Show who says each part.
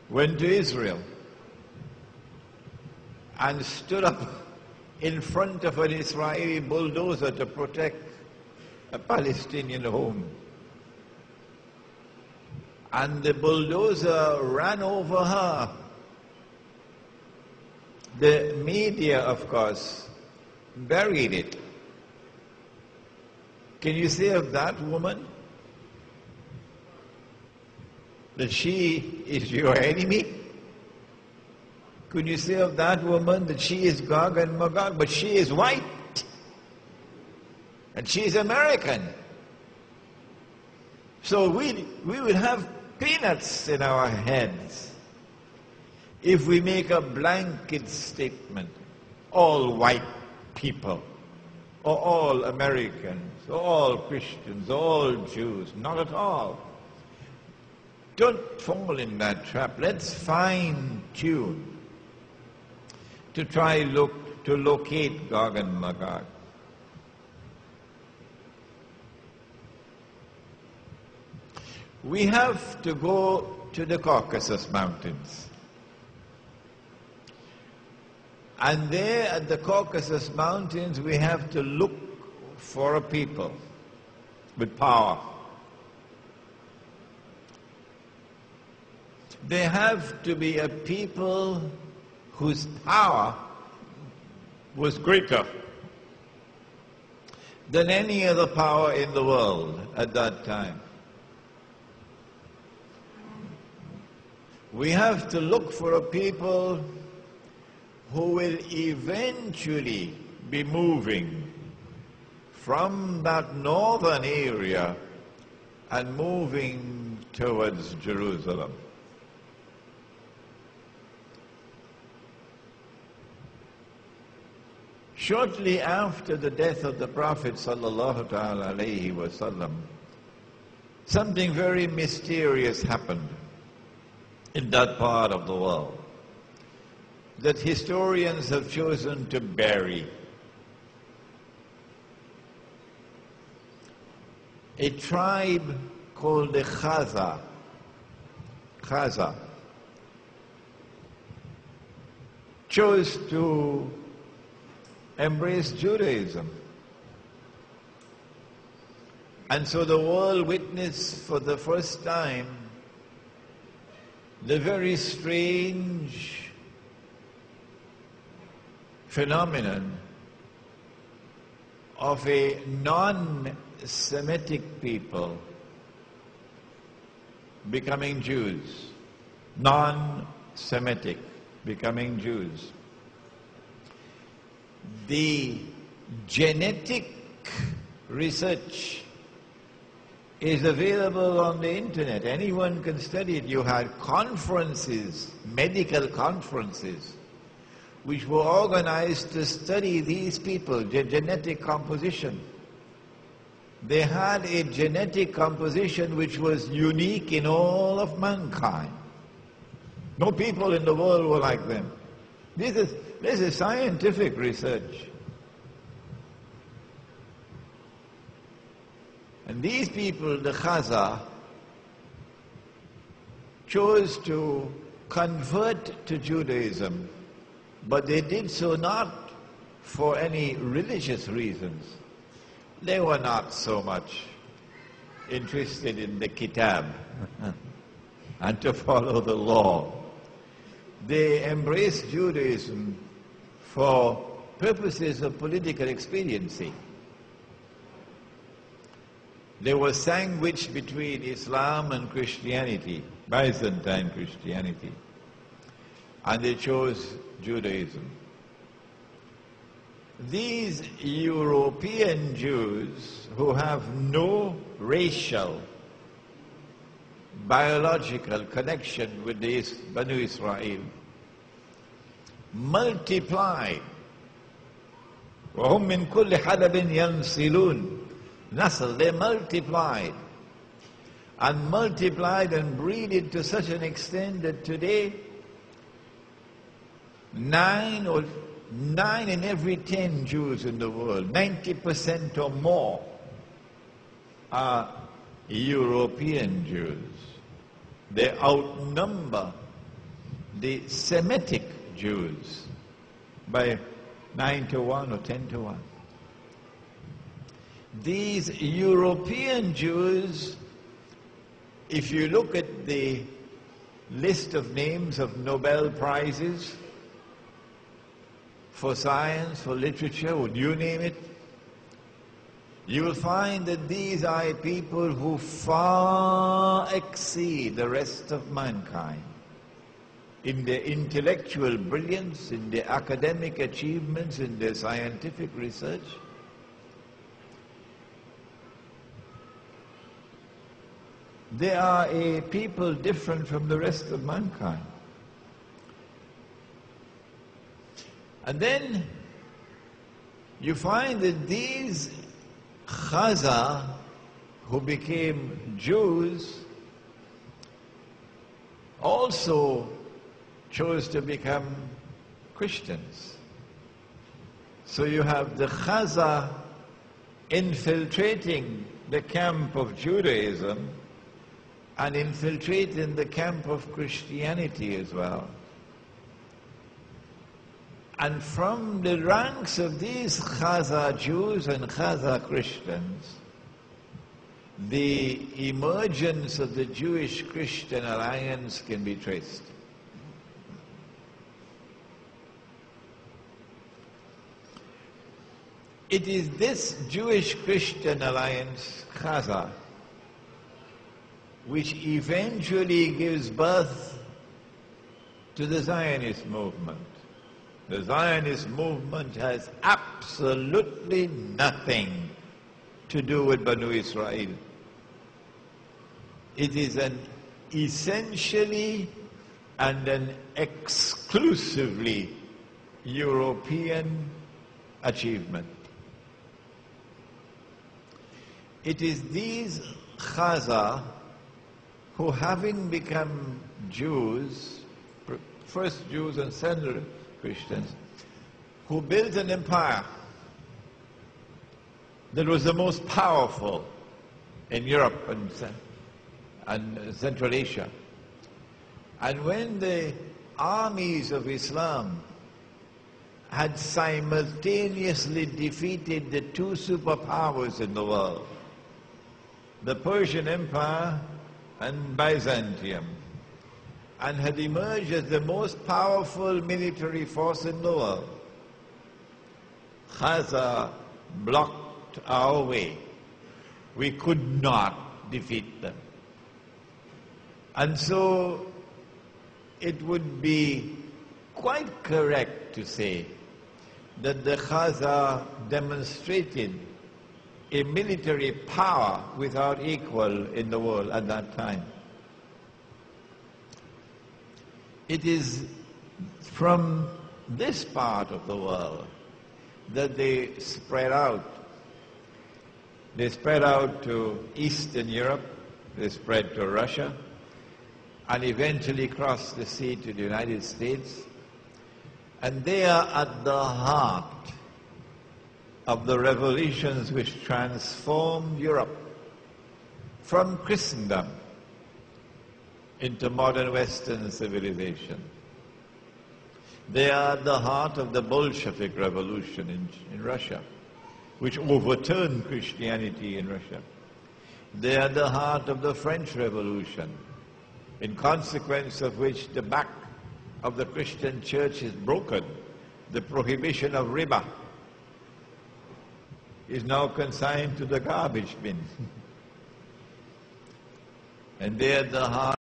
Speaker 1: went to Israel and stood up in front of an Israeli bulldozer to protect a Palestinian home. And the bulldozer ran over her. The media, of course, buried it. Can you say of that woman that she is your enemy? Could you say of that woman that she is Gog and Magog, but she is white and she is American? So we will have peanuts in our heads if we make a blanket statement, all white people, or all Americans, or all Christians, or all Jews. Not at all. Don't fall in that trap. Let's fine-tune to try to locate Gog and Magog. We have to go to the Caucasus Mountains. And there at the Caucasus Mountains, we have to look for a people with power. They have to be a people whose power was greater than any other power in the world at that time. We have to look for a people who will eventually be moving from that northern area and moving towards Jerusalem. Shortly after the death of the Prophet ﷺ, something very mysterious happened in that part of the world that historians have chosen to bury. A tribe called the Khaza chose to embrace Judaism. And so the world witnessed for the first time the very strange phenomenon of a non-Semitic people becoming Jews. Non-Semitic becoming Jews. The genetic research is available on the internet. Anyone can study it. You had conferences, medical conferences, which were organized to study these people, their genetic composition. They had a genetic composition which was unique in all of mankind. No people in the world were like them. This is scientific research. And these people, the Khaza, chose to convert to Judaism, but they did so not for any religious reasons. They were not so much interested in the Kitab and to follow the law. They embraced Judaism for purposes of political expediency. They were sandwiched between Islam and Christianity, Byzantine Christianity, and they chose Judaism. These European Jews who have no racial, biological connection with the Banu Israel multiplied. وَهُمْ مِنْ كُلِّ حَدَبٍ يَنْسِلُونَ Nasl, they multiplied and breeded to such an extent that today 9 in every 10 Jews in the world, 90% or more, are European Jews. They outnumber the Semitic Jews by 9 to 1 or 10 to 1. These European Jews, if you look at the list of names of Nobel Prizes for science, for literature, would you name it? You will find that these are people who far exceed the rest of mankind in their intellectual brilliance, in their academic achievements, in their scientific research. They are a people different from the rest of mankind. And then you find that these Khaza who became Jews also chose to become Christians. So you have the Khaza infiltrating the camp of Judaism and infiltrating the camp of Christianity as well. And from the ranks of these Khaza Jews and Khaza Christians, the emergence of the Jewish-Christian alliance can be traced. It is this Jewish-Christian alliance, Khaza, which eventually gives birth to the Zionist movement. The Zionist movement has absolutely nothing to do with Banu Israel. It is an essentially and an exclusively European achievement. It is these Khaza who, having become Jews, first Jews and then Christians, who built an empire that was the most powerful in Europe and Central Asia. And when the armies of Islam had simultaneously defeated the two superpowers in the world, the Persian Empire and Byzantium, and had emerged as the most powerful military force in the world, Khaza blocked our way. We could not defeat them. And so it would be quite correct to say that the Khaza demonstrated a military power without equal in the world at that time. It is from this part of the world that they spread out. They spread out to Eastern Europe, they spread to Russia, and eventually crossed the sea to the United States. And they are at the heart of the revolutions which transformed Europe from Christendom into modern Western civilization. They are at the heart of the Bolshevik revolution in Russia, which overturned Christianity in Russia. They are at the heart of the French Revolution, in consequence of which the back of the Christian church is broken. The prohibition of riba is now consigned to the garbage bin. And they are at the heart